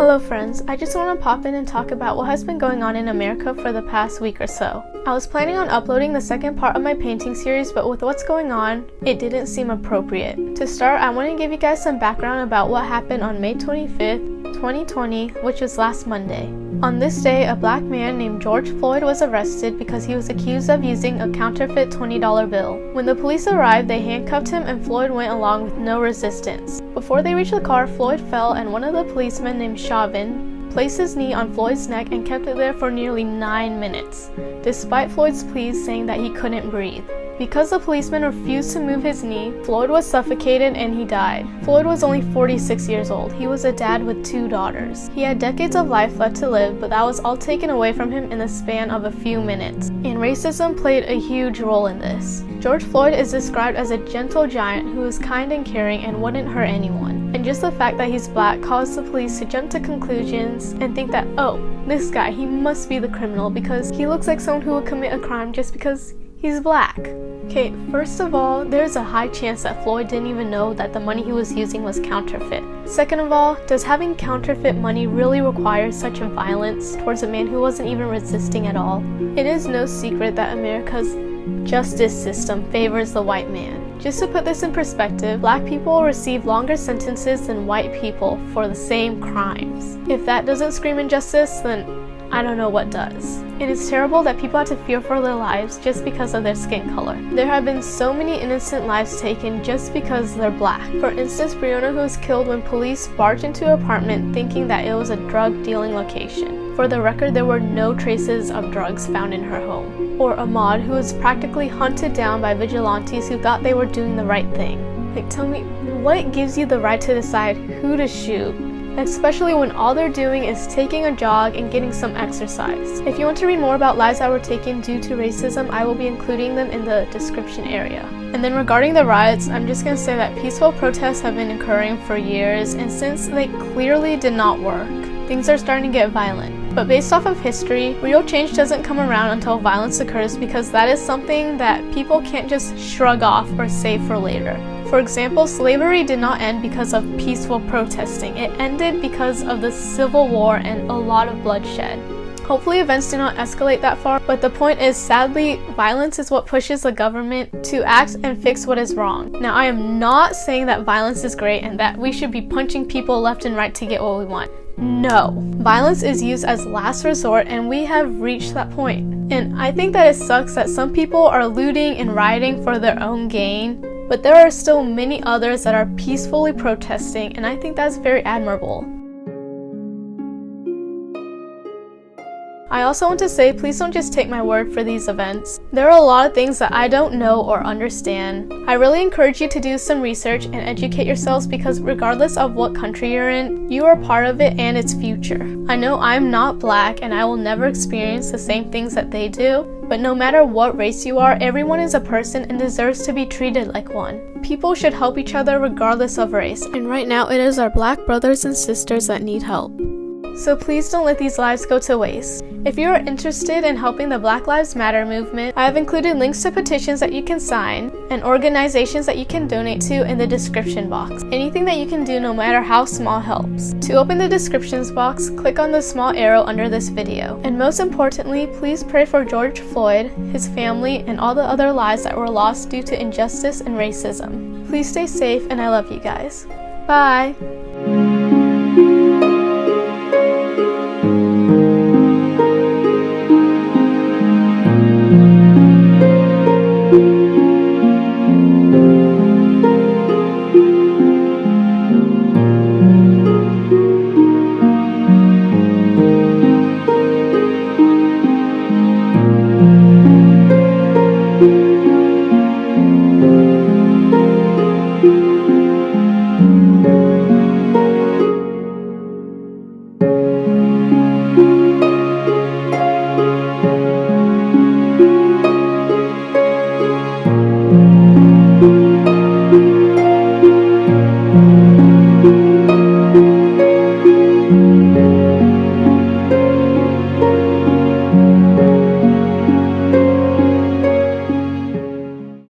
Hello friends, I just want to pop in and talk about what has been going on in America for the past week or so. I was planning on uploading the second part of my painting series, but with what's going on, it didn't seem appropriate. To start, I want to give you guys some background about what happened on May 25th, 2020, which was last Monday. On this day, a black man named George Floyd was arrested because he was accused of using a counterfeit $20 bill. When the police arrived, they handcuffed him and Floyd went along with no resistance. Before they reached the car, Floyd fell and one of the policemen named Chauvin placed his knee on Floyd's neck and kept it there for nearly 9 minutes, despite Floyd's pleas saying that he couldn't breathe. Because the policeman refused to move his knee, Floyd was suffocated and he died. Floyd was only 46 years old. He was a dad with 2 daughters. He had decades of life left to live, but that was all taken away from him in the span of a few minutes. And racism played a huge role in this. George Floyd is described as a gentle giant who was kind and caring and wouldn't hurt anyone. And just the fact that he's black caused the police to jump to conclusions and think that, oh, this guy, he must be the criminal because he looks like someone who would commit a crime just because he's black. Okay, first of all, there's a high chance that Floyd didn't even know that the money he was using was counterfeit. Second of all, does having counterfeit money really require such a violence towards a man who wasn't even resisting at all? It is no secret that America's justice system favors the white man. Just to put this in perspective, black people receive longer sentences than white people for the same crimes. If that doesn't scream injustice, then I don't know what does. It is terrible that people have to fear for their lives just because of their skin color. There have been so many innocent lives taken just because they're black. For instance, Breonna, who was killed when police barged into her apartment thinking that it was a drug dealing location. For the record, there were no traces of drugs found in her home. Or Ahmaud, who was practically hunted down by vigilantes who thought they were doing the right thing. Like, tell me, what gives you the right to decide who to shoot? Especially when all they're doing is taking a jog and getting some exercise. If you want to read more about lives that were taken due to racism, I will be including them in the description area. And then regarding the riots, I'm just going to say that peaceful protests have been occurring for years, and since they clearly did not work, things are starting to get violent. But based off of history, real change doesn't come around until violence occurs because that is something that people can't just shrug off or save for later. For example, slavery did not end because of peaceful protesting. It ended because of the Civil War and a lot of bloodshed. Hopefully events do not escalate that far, but the point is, sadly, violence is what pushes the government to act and fix what is wrong. Now, I am not saying that violence is great and that we should be punching people left and right to get what we want. No. Violence is used as last resort and we have reached that point. And I think that it sucks that some people are looting and rioting for their own gain, but there are still many others that are peacefully protesting, and I think that's very admirable. I also want to say, please don't just take my word for these events. There are a lot of things that I don't know or understand. I really encourage you to do some research and educate yourselves because regardless of what country you're in, you are part of it and its future. I know I'm not black and I will never experience the same things that they do, but no matter what race you are, everyone is a person and deserves to be treated like one. People should help each other regardless of race, and right now it is our black brothers and sisters that need help. So please don't let these lives go to waste. If you are interested in helping the Black Lives Matter movement, I have included links to petitions that you can sign and organizations that you can donate to in the description box. Anything that you can do, no matter how small, helps. To open the descriptions box, click on the small arrow under this video. And most importantly, please pray for George Floyd, his family, and all the other lives that were lost due to injustice and racism. Please stay safe, and I love you guys. Bye!